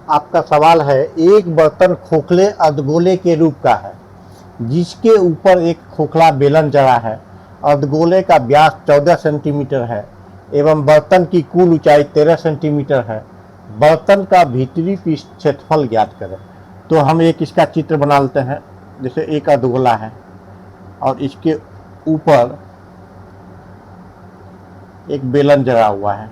आपका सवाल है, एक बर्तन खोखले अर्धगोले के रूप का है जिसके ऊपर एक खोखला बेलन जड़ा है। अर्धगोले का व्यास 14 सेंटीमीटर है एवं बर्तन की कुल ऊंचाई 13 सेंटीमीटर है। बर्तन का भीतरी पृष्ठ क्षेत्रफल ज्ञात करें। तो हम एक इसका चित्र बना लेते हैं। जैसे एक अर्धगोला है और इसके ऊपर एक बेलन जड़ा हुआ है।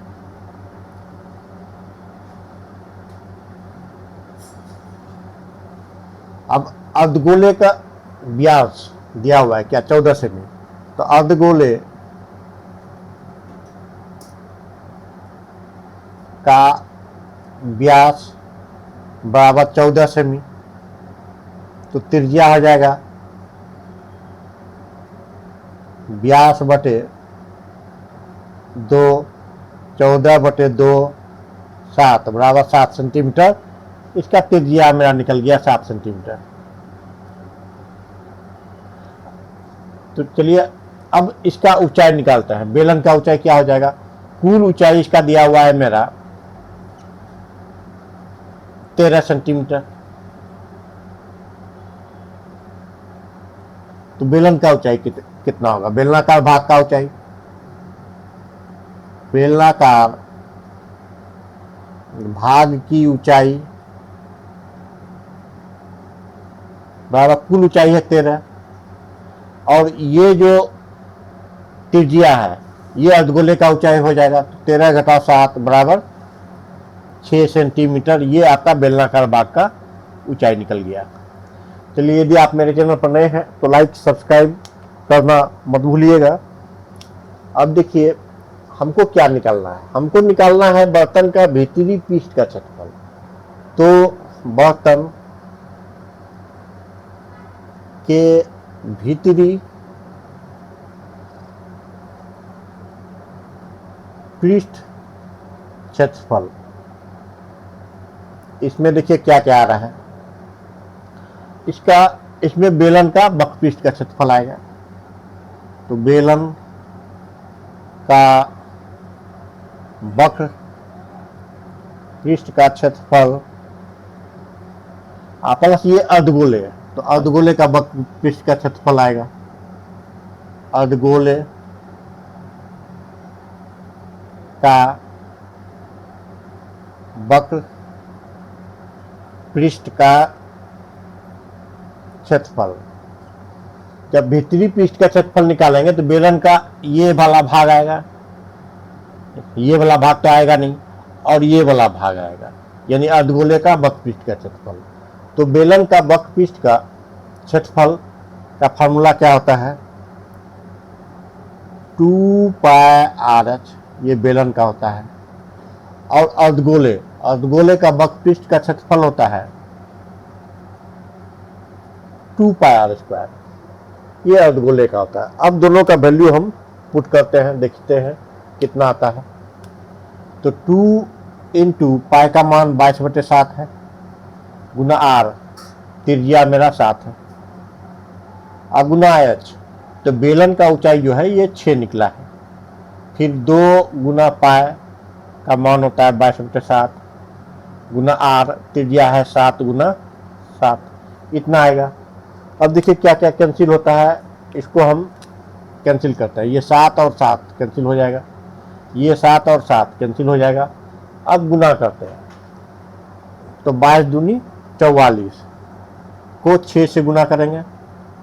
अब अर्धगोले का व्यास दिया हुआ है क्या, 14 सेमी। तो अर्धगोले का व्यास बराबर 14 सेमी, तो त्रिज्या हो जाएगा व्यास बटे 2, 14 बटे 2 7 बराबर 7 सेंटीमीटर। इसका त्रिज्या मेरा निकल गया 7 सेंटीमीटर। तो चलिए अब इसका ऊंचाई निकालते हैं। बेलन का ऊंचाई क्या हो जाएगा, कुल ऊंचाई इसका दिया हुआ है मेरा 13 सेंटीमीटर। तो बेलन का ऊंचाई कितना होगा, बेलनाकार भाग का ऊंचाई, बेलनाकार भाग की ऊंचाई बराबर कुल ऊंचाई है 13, और ये जो त्रिज्या है ये अर्धगोले का ऊंचाई हो जाएगा। तो 13 घटा 7 बराबर 6 सेंटीमीटर। ये आपका बेलनाकार भाग का ऊंचाई निकल गया। चलिए, यदि आप मेरे चैनल पर नए हैं तो लाइक सब्सक्राइब करना मत भूलिएगा। अब देखिए हमको क्या निकालना है, हमको निकालना है बर्तन का भीतरी पृष्ठ का क्षेत्रफल। तो बर्तन के भीतरी पृष्ठ क्षेत्रफल, इसमें देखिए क्या क्या आ रहा है। इसमें बेलन का वक्र पृष्ठ का क्षेत्रफल आएगा। तो बेलन का वक्र पृष्ठ का क्षेत्रफल प्लस ये अर्धगोले है, तो अर्धगोले का वक्र पृष्ठ का क्षेत्रफल आएगा। अर्धगोले का वक्र पृष्ठ का क्षेत्रफल, जब भीतरी पृष्ठ का क्षेत्रफल निकालेंगे तो बेलन का ये वाला भाग आएगा, ये वाला भाग तो आएगा नहीं, और ये वाला भाग आएगा, यानी अर्धगोले का वक्र पृष्ठ का क्षेत्रफल। तो बेलन का वक्र पृष्ठ का क्षेत्रफल का फार्मूला क्या होता है, 2πr(h), ये बेलन का होता है। और अर्धगोले का वक्र पृष्ठ का क्षेत्रफल होता है 2πr², ये अर्धगोले का होता है। अब दोनों का वैल्यू हम पुट करते हैं, देखते हैं कितना आता है। तो 2 × पाई का मान 22/7 है, गुना r, त्रिज्या मेरा 7 है, और गुना h। तो बेलन का ऊंचाई जो है ये 6 निकला है। फिर 2 गुना पाई का मान होता है 22/7, गुना r, त्रिज्या है 7 गुना 7, इतना आएगा। अब देखिए क्या क्या कैंसिल होता है, इसको हम कैंसिल करते हैं। ये 7 और 7 कैंसिल हो जाएगा, ये 7 और 7 कैंसिल हो जाएगा। अब गुना करते हैं, तो 22 दूनी 44 को 6 से गुना करेंगे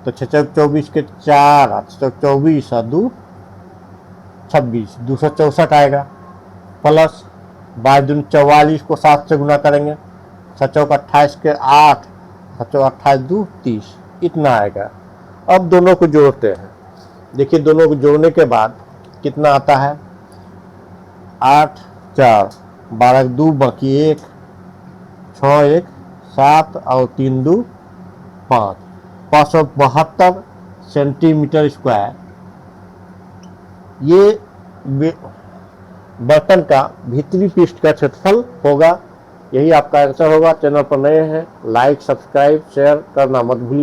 तो 6 चौक 24 के 4, 24 और 2 26, 264 आएगा। प्लस 22 दूनी 44 को 7 से गुना करेंगे, 7 चौक 28 के 8, 7 चौक 28 2 30, इतना आएगा। अब दोनों को जोड़ते हैं। देखिए दोनों को जोड़ने के बाद कितना आता है, 8 4 12 2 बाकी 1 6 1 7 और 3 2 5, 572 सेंटीमीटर स्क्वायर ये बर्तन का भीतरी पृष्ठ का क्षेत्रफल होगा। यही आपका आंसर होगा। चैनल पर नए हैं लाइक सब्सक्राइब शेयर करना मत भूलिए।